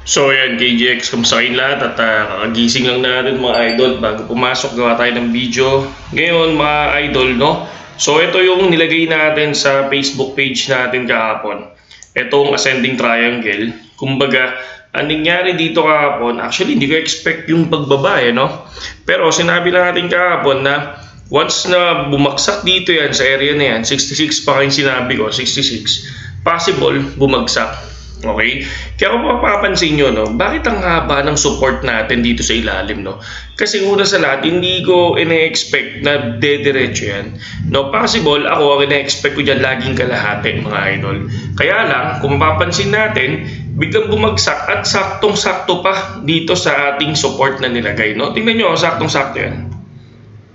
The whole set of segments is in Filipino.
So yan, KGX, kamusta kayong lahat? At kakagising lang natin mga idol bago pumasok, gawa tayo ng video. Ngayon mga idol, no? So ito yung nilagay natin sa Facebook page natin kahapon. Itong ascending triangle. Kumbaga, ang nangyari dito kahapon, actually hindi ko expect yung pagbaba no? Pero sinabi lang natin kahapon na once na bumaksak dito yan sa area na yan, 66 pa kayo sinabi ko, 66, possible bumagsak. Okay? Kaya kung mapapansin nyo, no, bakit ang haba ng support natin dito sa ilalim, no? Kasi una sa lahat, hindi ko ine-expect na dediretso yan. No, possible, ako ang ine-expect ko dyan laging kalahati, mga idol. Kaya lang, kung mapapansin natin, biglang bumagsak at saktong-sakto pa dito sa ating support na nilagay, no? Tingnan nyo, saktong-sakto yan.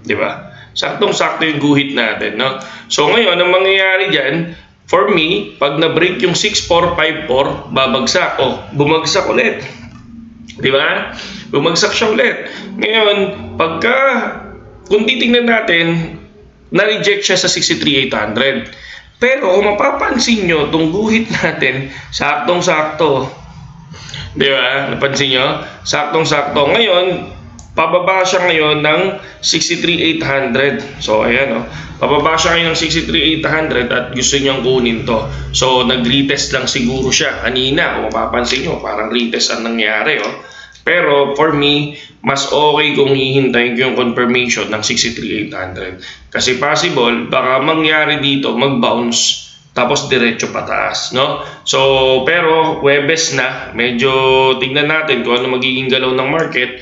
Di ba? Saktong-sakto yung guhit natin, no? So ngayon, ang mangyayari dyan, for me, pag na-break yung 6454, babagsak. O, bumagsak ulit. Di ba? Bumagsak siya ulit. Ngayon, kung titingnan natin, na-reject siya sa 63,800. Pero, kung mapapansin nyo, itong guhit natin, saktong-sakto. Di ba? Napansin nyo? Saktong-sakto. Ngayon, pababa siya ngayon ng 63,800. So, ayan o. Pababa siya ngayon ng 63,800 at gusto niyang kunin to. So, nag-retest lang siguro siya kanina. Kung mapapansin nyo, parang retest ang nangyari o. Pero, for me, mas okay kung hihintayin ko yung confirmation ng 63,800. Kasi possible, baka mangyari dito, mag-bounce, tapos diretso pataas, no? So, pero Huwebes na, medyo tignan natin kung ano magiging galaw ng market.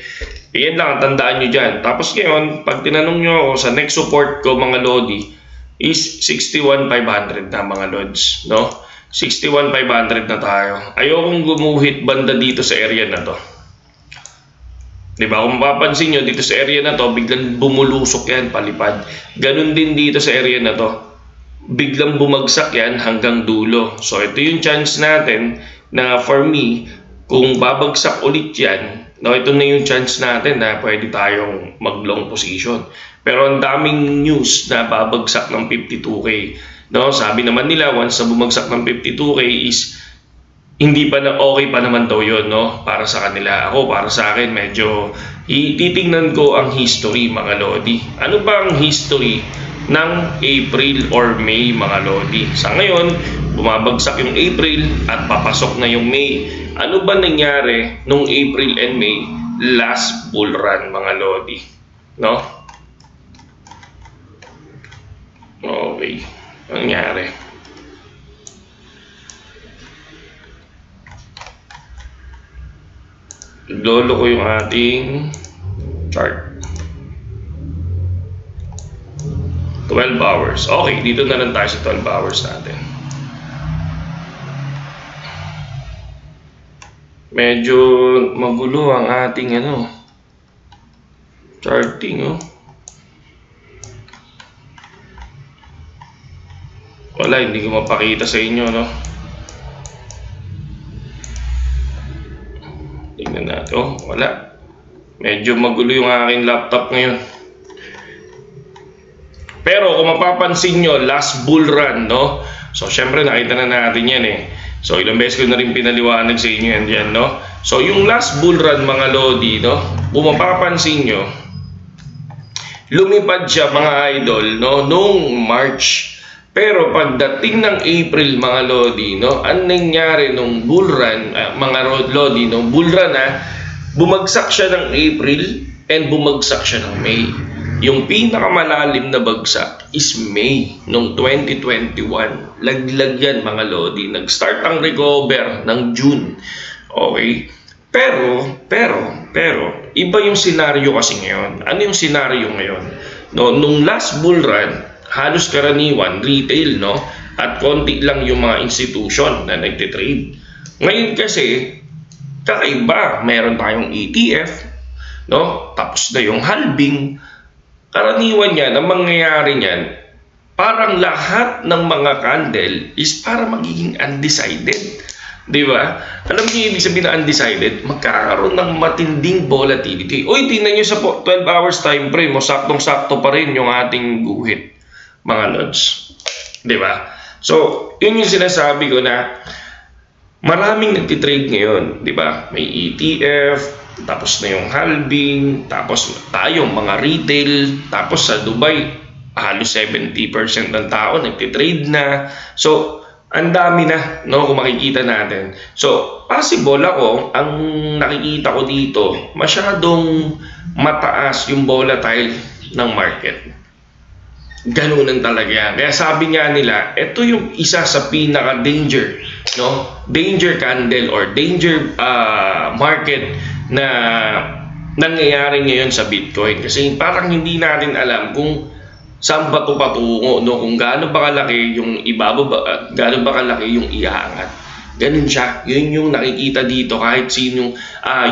Iyan lang, tandaan nyo dyan. Tapos ngayon, pag tinanong nyo ako sa next support ko mga Lodi, is 61,500 na mga Lods, no? 61,500 na tayo. Ayokong gumuhit banda dito sa area na to. Diba? Kung mapapansin nyo, dito sa area na to, biglang bumulusok yan, palipad. Ganun din dito sa area na to. Biglang bumagsak yan hanggang dulo. So, ito yung chance natin na for me, kung babagsak ulit yan, no, ito na yung chance natin na pwede tayong mag-long position. Pero ang daming news na babagsak ng 52K. No, sabi naman nila, once na bumagsak ng 52K is hindi pa na okay pa naman daw yun, no? Para sa kanila. Ako, para sa akin, medyo titingnan ko ang history, mga Lodi. Ano ba ang history ng April or May, mga Lodi? Sa ngayon, bumabagsak yung April at papasok na yung May. Ano ba nangyari nung April and May last bull run, mga Lodi? No? Okay. Ano nangyari? Lolo ko yung ating chart. 12 hours. Okay, dito na lang tayo sa 12 hours natin. Medyo magulo ang ating charting, oh. Wala, hindi ko mapakita sa inyo, no? Tingnan natin. Oh, wala. Medyo magulo yung aking laptop ngayon. Pero kung mapapansin nyo, last bull run, no? So, syempre nakita na natin yan eh. So, ilang beses ko na rin pinaliwanag sa inyo yan dyan, no? So, yung last bull run, mga Lodi, no? Kung mapapansin nyo, lumipad siya, mga idol, no? Noong March. Pero pagdating ng April, mga Lodi, no? Ang nangyari nung bull run, mga Lodi, no? Bull run, bumagsak siya ng April and bumagsak siya ng May. Yung pinakamalalim na bagsak is May noong 2021. Laglag yan, mga Lodi. Nag-start ang recover ng June. Okay? Pero, iba yung senaryo kasi ngayon. Ano yung senaryo ngayon? No, nung last bull run, halos karaniwan, retail, no? At konti lang yung mga institution na nagtitrade. Ngayon kasi, kakaiba. Meron tayong ETF, no? Tapos na yung halving. Karaniwan yan, ang mangyayari niyan, parang lahat ng mga candle is para magiging undecided. Di ba? Alam niyo ibig sabihin na undecided? Magkakaroon ng matinding volatility. Uy, tingnan niyo sa 12 hours time frame, saktong-sakto pa rin yung ating guhit, mga Lods. Di ba? So, yun yung sinasabi ko na Maraming nagtitrade ngayon, di ba? May ETF, tapos na yung halving, tapos tayong mga retail, tapos sa Dubai, halos 70% ng tao nagtitrade na. So, ang dami na, no, kung makikita natin. So, possible ako, ang nakikita ko dito, masyadong mataas yung volatile ng market. Ganunan talaga yan. Kaya sabi nga nila, ito yung isa sa pinaka-danger, no? Danger candle or danger market na nangyayari ngayon sa Bitcoin. Kasi parang hindi natin alam kung saan ba ito patungo, no? Kung gaano ba kalaki yung ibababa at gaano ba kalaki yung iaangat. Ganun siya. Yun yung nakikita dito kahit sino,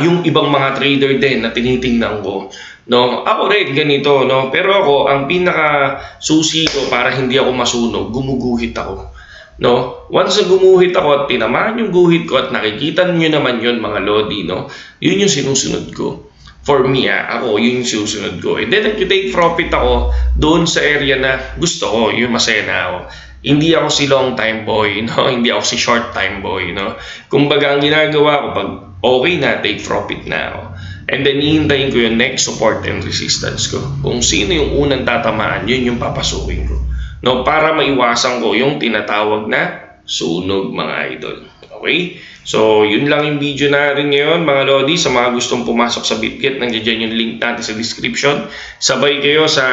yung ibang mga trader din na tinitingnan ko. No, ako rin ganito, no. Pero ako ang pinaka susi ko para hindi ako masunog, gumuguhit ako. No? Once na gumuhit ako at tinamaan yung guhit ko at nakikita niyo naman yun mga lodi, no? Yun yung sinusunod ko. For me, ako, yun yung sinusunod ko. And then, nag-take profit ako doon sa area na gusto ko, yung masaya na ako. Hindi ako si long time boy, no? Hindi ako si short time boy, no? Kumbaga, ang ginagawa ko, pag okay na, take profit na ako. And then, hihintayin ko yung next support and resistance ko. Kung sino yung unang tatamaan, yun yung papasukin ko. No? Para maiwasan ko yung tinatawag na sunog, mga idol. Okay? So, yun lang yung video natin ngayon, mga lodi. Sa mga gustong pumasok sa BitGet, nandiyan yung link natin sa description. Sabay kayo sa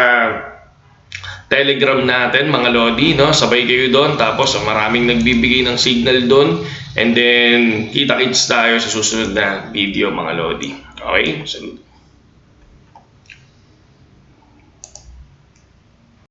Telegram natin, mga lodi, no? Sabay kayo doon. Tapos, maraming nagbibigay ng signal doon. And then, kita-kits tayo sa susunod na video, mga lodi. Okay? Salute.